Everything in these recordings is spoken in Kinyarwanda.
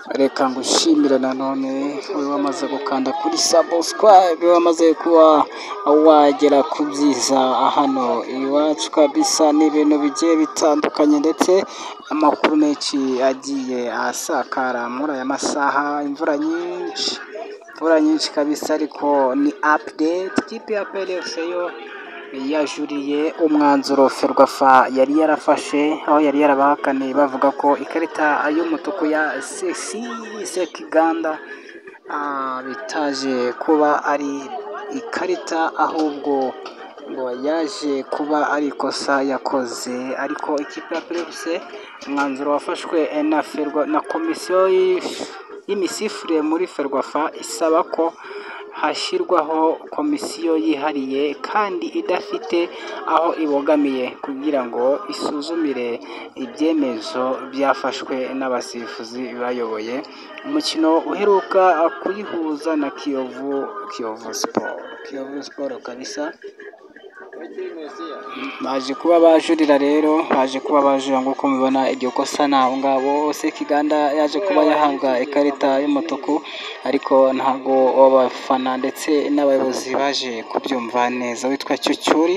reka ngushimire nanone wowe wamaze gukanda kuri subscribe, wamaze kuba wagera ku byiza hano iwacu kabisa. Ni ibintu bigiye bitandukanye ndetse amakuru menshi agiye asakara muri aya masaha. Imvura nyinshi kabisa, ariko ni update. Ikipe ya PRFC yo yajuriye umwanzuro Ferwafa yari yarafashe, aho yari yarabahakaniye bavuga ko ikarita y'umutuku ya Sekiganda bitaje kuba ari ikarita, ahubwo ngo yaje kuba ari ikosa yakoze. Ariko ikipe ya PRFC umwanzuro wafashwe na komisiyo y'imisifurire muri Ferwafa isaba ko hashyirwaho komisiyo yihariye kandi idafite aho ibogamiye kugira ngo isuzumire ibyemezo byafashwe n'abasifuzi bayoboye umukino uheruka kuyihuza na Kiyovu Sport kabisa. Baje kuba bajurira rero, nk'uko mubibona iryo kosa nabo ngabo. Sekiganda yaje kuba yahabwa ikarita y'umutuku, ariko ntabwo abafana ndetse n'abayobozi baje kubyumva neza. Witwa Cyucyuri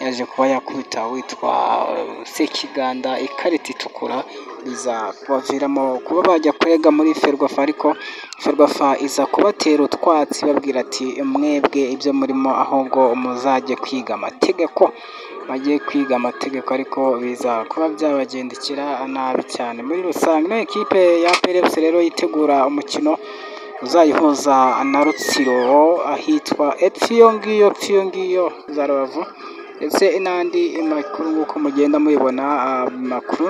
yaje kuba yakubita witwa Sekiganda ikarita itukura, biza kubaviramo kuba bajya kurega muri Ferwafa, ariko Ferwafa iza kubatera utwatsi babwira ati mwebwe ibyo murimo ahubwo muzajye kwiga amategeko. Bagiye kwiga amategeko, ariko biza kuba byabagendekera nabi cyane. Muri rusange ino ekipe ya PRFC rero yitegura umukino uzayihuza na Rutsiro ahitwa Epfo ngiyo za Rubavu, ndetse n'andi makuru nk'uko mugenda mubibona. Amakuru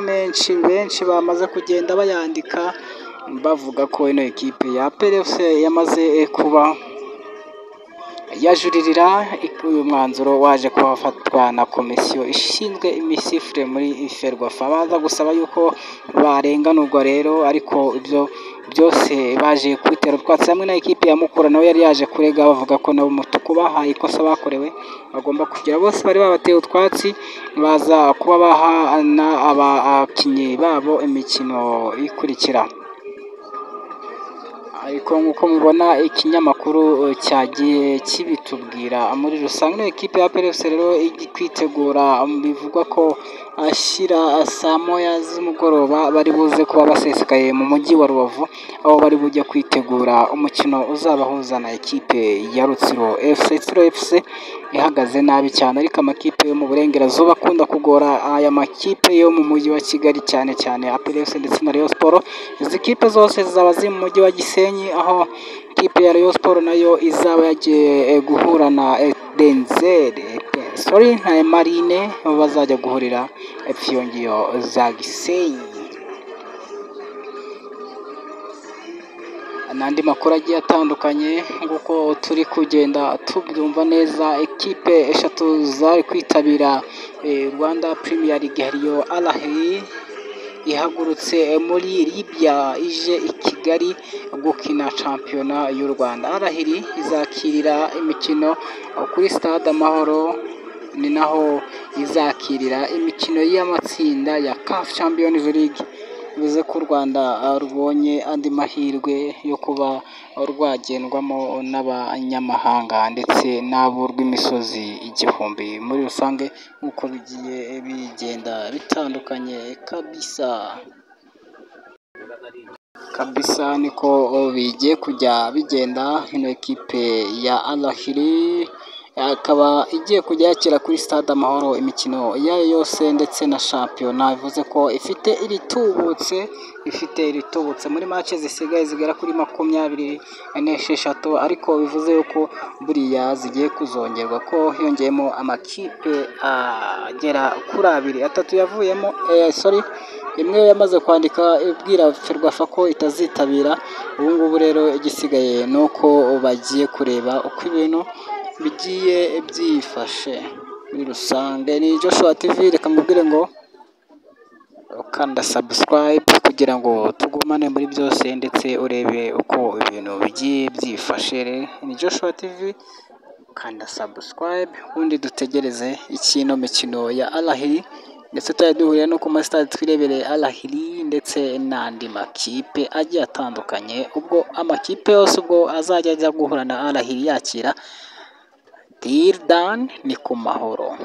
benshi bamaze kugenda bayandika bavuga ko ino ekipe ya PRFC yamaze kuba yajuririra uyu mwanzuro waje kuba wafatwa na komisiyo ishinzwe imisifurire muri Ferwafa. Baza gusaba yuko barenganurwa rero, ariko ibyo byose baje kubitera utwatsi. Hamwe na ekipe ya Mukura nawe yari yaje kurega bavuga ko nabo umutuku bahaye ikosa bakorewe bagomba kugira. Bose bari babateye utwatsi, baza kuba bahana abakinnyi babo imikino ikurikira. Ariko nk'uko mubona ikinyamakuru cyagiye kibitubwira muri rusange, ekipe ya PRFC rero iri kwitegura, bivugwa ko ashyira saa moya z'umugoroba bari buze kuba basesekaye mu mujyi wa Rubavu, aho bari bujye kwitegura umukino uzabahuza na ekipe ya Rutsiro FC. Rutsiro FC ihagaze nabi cyane, ariko amakipe yo mu burengerazuba akunda kugora aya makipe yo mu mujyi wa Kigali, cyane PRFC ndetse na Rayon Sport. Izi kipe zose zizaba ziri mu mujyi wa Gisenyi, aho ikipe ya Rayon Sport nayo izaba yagiye guhura na na Marine, bazajya guhurira Epfo za Gisenyi. N'andi makuru agiye atandukanye nk'uko turi kugenda tubyumva neza. Ekipe eshatu zari kwitabira Rwanda Premier League, hariyo Al Ahly ihagurutse muri Libya ije i Kigali gukina shampiyona y'u Rwanda. Al Ahly izakirira imikino kuri Stade Amahoro, ni naho izakirira imikino y'amatsinda ya CAF Champions League. Bivuze ko u Rwanda rubonye andi mahirwe yo kuba rwagendwamo n'abanyamahanga ndetse n'abo rw'imisozi igihumbi. Muri rusange nk'uko bigiye bigenda bitandukanye kabisa niko bigiye kujya bigenda. Ino ekipe ya Al Ahly akaba igiye kujya yakira kuri Stade Amahoro imikino yayo yose ndetse na shampiyona. Bivuze ko ifite iritubutse muri match zisigaye zigera kuri 26, ariko bivuze yuko buriya zigiye kuzongerwa, ko hiyongeyemo amakipe agera kuri 2, yavuyemo imwe yamaze kwandika ibwira Ferwafa ko itazitabira. Ubu ngubu rero igisigaye ni uko bagiye kureba uko ibintu bigiye byifashe. Muri rusange ni Joshua TV, reka mubwire ngo ukanda subscribe kugira ngo tugumane muri byose ndetse urebe uko ibintu bigiye byifashe. Ni Joshua TV, kanda subscribe ubundi dutegereze mikino ya Al Ahly, ndetse tujya duhurira no ku masitade twirebere Al Ahly. ndetse n'andi makipe agiye atandukanye, ubwo amakipe yose ubwo azajya ajya guhura na Al Ahly yakira Till Dan ni ku mahoro.